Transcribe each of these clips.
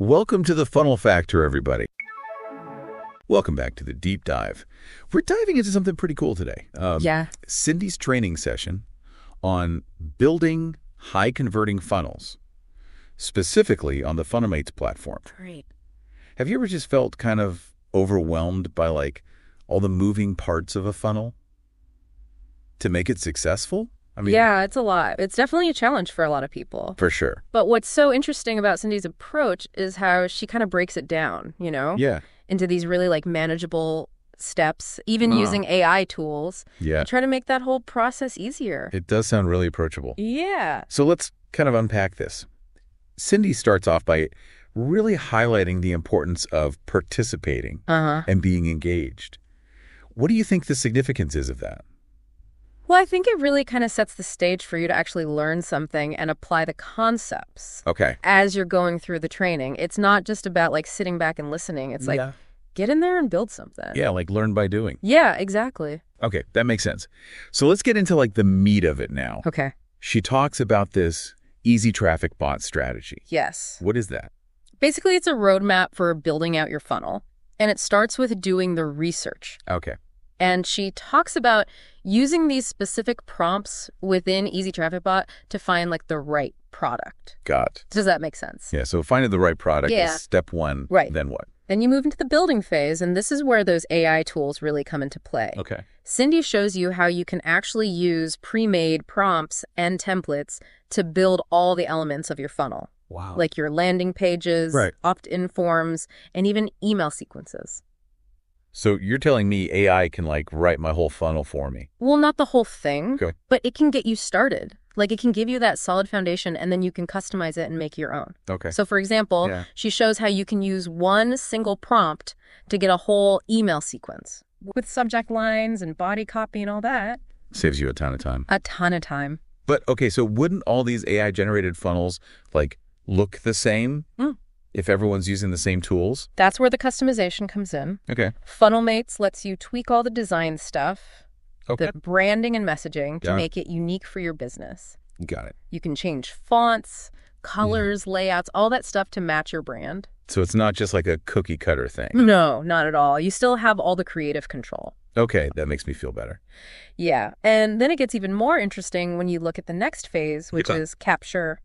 Welcome to the Funnel Factor, everybody. Welcome back to the Deep Dive. We're diving into something pretty cool today. Cindy's training session on building high-converting funnels, specifically on the Funnelmates platform. Great. Have you ever just felt kind of overwhelmed by, all the moving parts of a funnel to make it successful? Yeah, it's a lot. It's definitely a challenge for a lot of people. For sure. But what's so interesting about Cindy's approach is how she kind of breaks it down, Yeah. into these really manageable steps, even using AI tools to try to make that whole process easier. It does sound really approachable. Yeah. So let's kind of unpack this. Cindy starts off by really highlighting the importance of participating and being engaged. What do you think the significance is of that? Well, I think it really kind of sets the stage for you to actually learn something and apply the concepts as you're going through the training. It's not just about sitting back and listening. It's get in there and build something. Yeah, learn by doing. Yeah, exactly. Okay, that makes sense. So let's get into the meat of it now. Okay. She talks about this easy traffic bot strategy. Yes. What is that? Basically, it's a roadmap for building out your funnel, and it starts with doing the research. Okay. And she talks about using these specific prompts within Easy Traffic Bot to find the right product. Got. Does that make sense? Yeah, so finding the right product is step one. Right. Then what? Then you move into the building phase, and this is where those AI tools really come into play. Okay. Cindy shows you how you can actually use pre-made prompts and templates to build all the elements of your funnel. Wow. Like your landing pages, opt-in forms, and even email sequences. So you're telling me AI can write my whole funnel for me? Well, not the whole thing, Okay. but it can get you started. It can give you that solid foundation, and then you can customize it and make your own. Okay. So, for example, she shows how you can use one single prompt to get a whole email sequence with subject lines and body copy and all that. Saves you a ton of time. A ton of time. But, okay, so wouldn't all these AI-generated funnels, look the same if everyone's using the same tools? That's where the customization comes in. Okay. Funnelmates lets you tweak all the design stuff, Okay. the branding and messaging to make it unique for your business. Got it. You can change fonts, colors, layouts, all that stuff to match your brand. So it's not just a cookie cutter thing? No, not at all. You still have all the creative control. Okay, that makes me feel better. Yeah, and then it gets even more interesting when you look at the next phase, which is capture,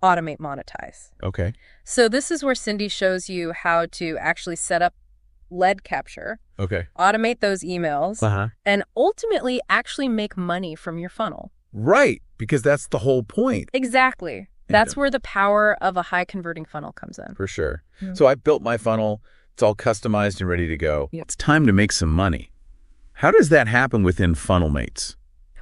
automate, monetize. Okay. So this is where Cindy shows you how to actually set up lead capture, automate those emails, and ultimately actually make money from your funnel. Right, because that's the whole point. Exactly. That's where the power of a high-converting funnel comes in. For sure. So I've built my funnel. It's all customized and ready to go. It's time to make some money. How does that happen within Funnelmates?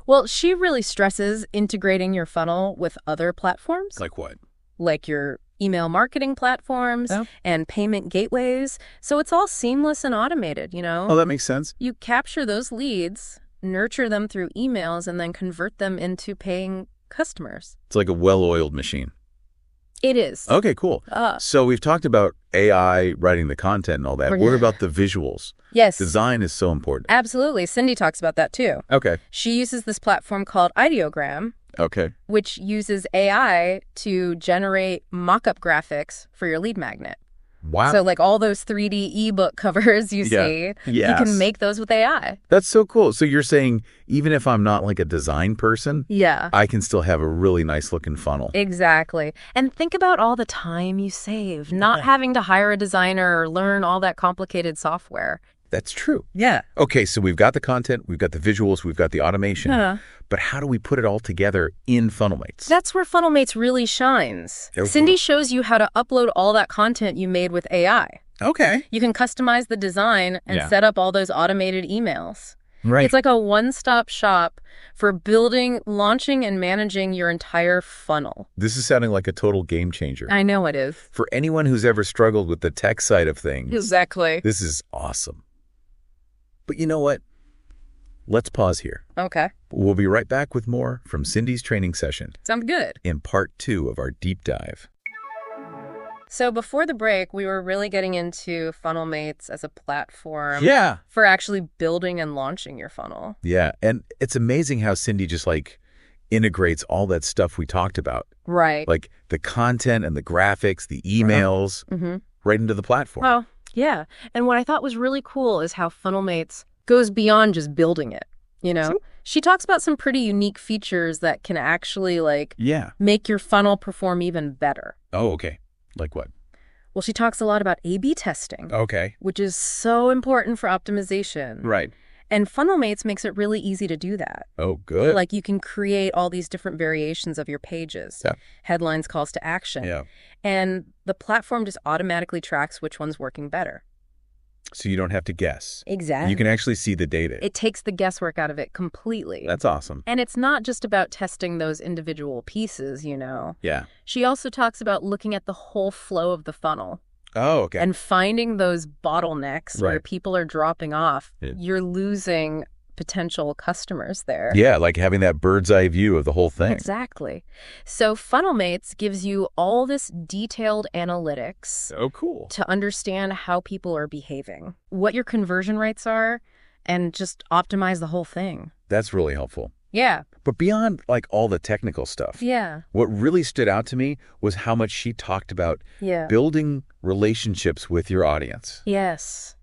Well, she really stresses integrating your funnel with other platforms. Like what? Like your email marketing platforms and payment gateways. So it's all seamless and automated, Oh, that makes sense. You capture those leads, nurture them through emails, and then convert them into paying customers. It's like a well-oiled machine. It is. Okay, cool. So we've talked about AI writing the content and all that. What about the visuals? Yes. Design is so important. Absolutely. Cindy talks about that too. Okay. She uses this platform called Ideogram, which uses AI to generate mock-up graphics for your lead magnet. Wow. So all those 3D ebook covers you see, you can make those with AI. That's so cool. So you're saying even if I'm not a design person, I can still have a really nice looking funnel. Exactly. And think about all the time you save, not having to hire a designer or learn all that complicated software. That's true. Yeah. Okay, so we've got the content, we've got the visuals, we've got the automation. But how do we put it all together in Funnelmates? That's where Funnelmates really shines. Cindy shows you how to upload all that content you made with AI. Okay. You can customize the design and set up all those automated emails. Right. It's like a one-stop shop for building, launching, and managing your entire funnel. This is sounding like a total game changer. I know it is. For anyone who's ever struggled with the tech side of things. Exactly. This is awesome. But you know what? Let's pause here. Okay. We'll be right back with more from Cindy's training session. Sounds good. In part 2 of our deep dive. So before the break, we were really getting into Funnelmates as a platform for actually building and launching your funnel. Yeah, and it's amazing how Cindy just integrates all that stuff we talked about. Right. Like the content and the graphics, the emails, right into the platform. Well, yeah. And what I thought was really cool is how FunnelMates goes beyond just building it, you know? She talks about some pretty unique features that can actually, make your funnel perform even better. Oh, okay. Like what? Well, she talks a lot about A/B testing. Okay. Which is so important for optimization. Right. And FunnelMates makes it really easy to do that. Oh, good. Like you can create all these different variations of your pages, headlines, calls to action. Yeah. And the platform just automatically tracks which one's working better. So you don't have to guess. Exactly. You can actually see the data. It takes the guesswork out of it completely. That's awesome. And it's not just about testing those individual pieces, you know. Yeah. She also talks about looking at the whole flow of the funnel. Oh, okay. And finding those bottlenecks where people are dropping off. Yeah. You're losing potential customers there. Yeah, like having that bird's eye view of the whole thing. Exactly. So FunnelMates gives you all this detailed analytics. Oh, cool. To understand how people are behaving, what your conversion rates are, and just optimize the whole thing. That's really helpful. Yeah. But beyond all the technical stuff, what really stood out to me was how much she talked about building relationships with your audience. Yes.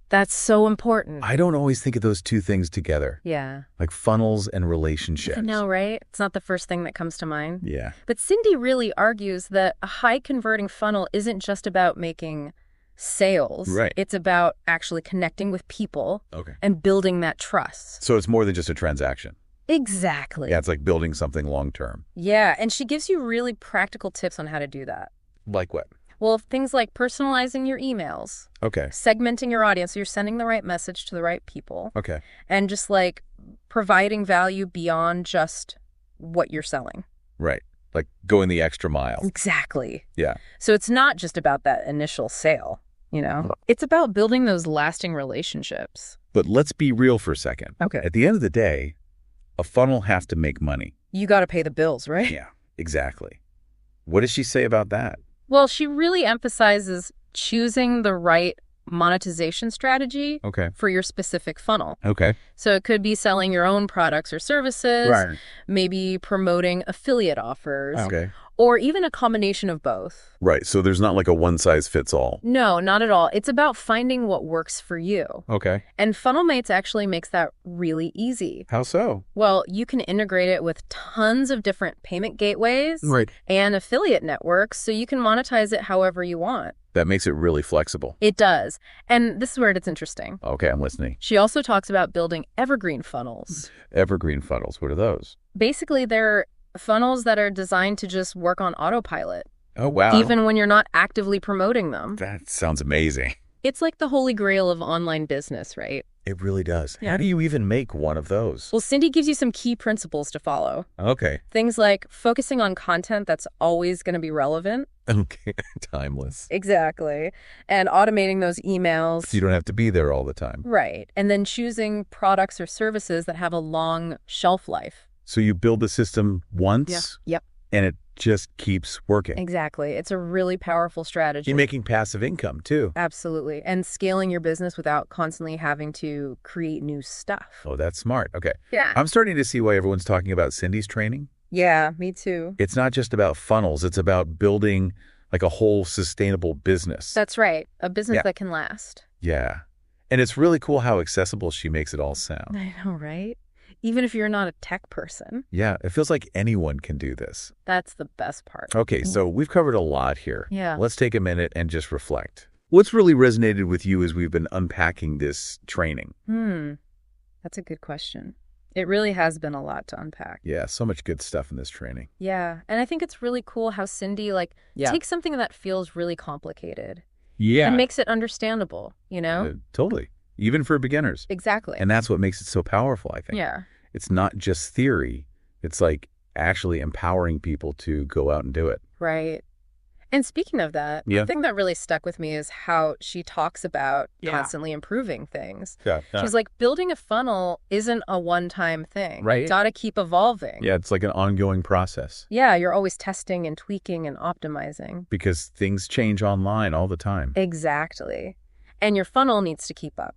That's so important. I don't always think of those two things together. Yeah. Like funnels and relationships. I know, right? It's not the first thing that comes to mind. Yeah. But Cindy really argues that a high-converting funnel isn't just about making sales. Right. It's about actually connecting with people and building that trust. So it's more than just a transaction. Exactly. Yeah, it's like building something long-term. Yeah, and she gives you really practical tips on how to do that. Like what? Well, things like personalizing your emails. Okay. Segmenting your audience so you're sending the right message to the right people. Okay. And just providing value beyond just what you're selling. Right. Like going the extra mile. Exactly. Yeah. So it's not just about that initial sale, you know? It's about building those lasting relationships. But let's be real for a second. Okay. At the end of the day, a funnel has to make money. You got to pay the bills, right? Yeah, exactly. What does she say about that? Well, she really emphasizes choosing the right monetization strategy for your specific funnel. Okay. So it could be selling your own products or services, maybe promoting affiliate offers, or even a combination of both. Right. So there's not like a one-size-fits-all. No, not at all. It's about finding what works for you. Okay. And FunnelMates actually makes that really easy. How so? Well, you can integrate it with tons of different payment gateways and affiliate networks, so you can monetize it however you want. That makes it really flexible. It does. And this is where it gets interesting. Okay, I'm listening. She also talks about building evergreen funnels. Evergreen funnels, what are those? Basically, they're funnels that are designed to just work on autopilot. Oh, wow. Even when you're not actively promoting them. That sounds amazing. It's like the holy grail of online business, right? It really does. Yeah. How do you even make one of those? Well, Cindy gives you some key principles to follow. Okay. Things like focusing on content that's always going to be relevant. Okay. Timeless. Exactly. And automating those emails. So you don't have to be there all the time. Right. And then choosing products or services that have a long shelf life. So you build the system once, and it just keeps working. Exactly. It's a really powerful strategy. You're making passive income, too. Absolutely. And scaling your business without constantly having to create new stuff. Oh, that's smart. Okay. Yeah. I'm starting to see why everyone's talking about Cindy's training. Yeah, me too. It's not just about funnels. It's about building like a whole sustainable business. That's right. A business that can last. Yeah. And it's really cool how accessible she makes it all sound. I know, right? Even if you're not a tech person. Yeah, it feels like anyone can do this. That's the best part. Okay, so we've covered a lot here. Yeah. Let's take a minute and just reflect. What's really resonated with you as we've been unpacking this training? That's a good question. It really has been a lot to unpack. Yeah, so much good stuff in this training. Yeah, and I think it's really cool how Cindy takes something that feels really complicated. Yeah. And makes it understandable, you know? Totally. Even for beginners. Exactly. And that's what makes it so powerful, I think. Yeah. It's not just theory. It's like actually empowering people to go out and do it. Right. And speaking of that, the thing that really stuck with me is how she talks about constantly improving things. Yeah. She's like, building a funnel isn't a one-time thing. Right. Got to keep evolving. Yeah, it's like an ongoing process. Yeah, you're always testing and tweaking and optimizing. Because things change online all the time. Exactly. And your funnel needs to keep up.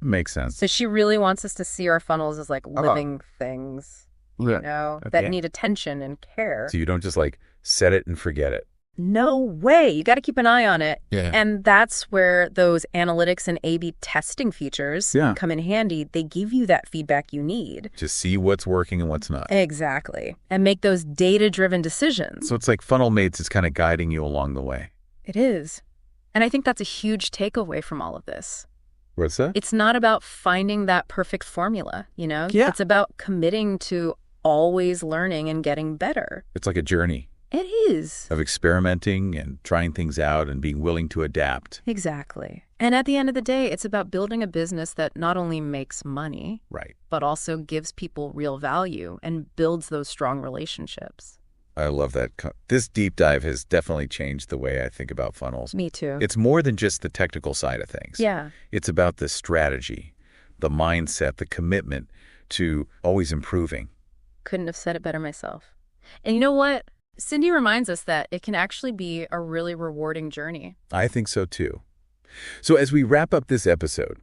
Makes sense. So she really wants us to see our funnels as like living things. that need attention and care. So you don't just like set it and forget it. No way. You got to keep an eye on it. Yeah. And that's where those analytics and A/B testing features come in handy. They give you that feedback you need. To see what's working and what's not. Exactly. And make those data-driven decisions. So it's like Funnelmates is kind of guiding you along the way. It is. And I think that's a huge takeaway from all of this. What's that? It's not about finding that perfect formula, Yeah. It's about committing to always learning and getting better. It's like a journey. It is. Of experimenting and trying things out and being willing to adapt. Exactly. And at the end of the day, it's about building a business that not only makes money, but also gives people real value and builds those strong relationships. I love that. This deep dive has definitely changed the way I think about funnels. Me too. It's more than just the technical side of things. Yeah. It's about the strategy, the mindset, the commitment to always improving. Couldn't have said it better myself. And you know what? Cindy reminds us that it can actually be a really rewarding journey. I think so, too. So as we wrap up this episode,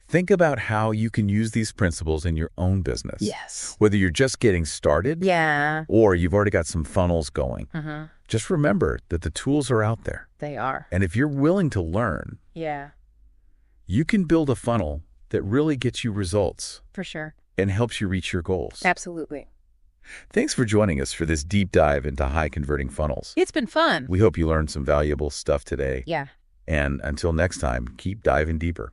think about how you can use these principles in your own business. Yes. Whether you're just getting started or you've already got some funnels going. Just remember that the tools are out there. They are. And if you're willing to learn, you can build a funnel that really gets you results. For sure. And helps you reach your goals. Absolutely. Thanks for joining us for this deep dive into high-converting funnels. It's been fun. We hope you learned some valuable stuff today. Yeah. And until next time, keep diving deeper.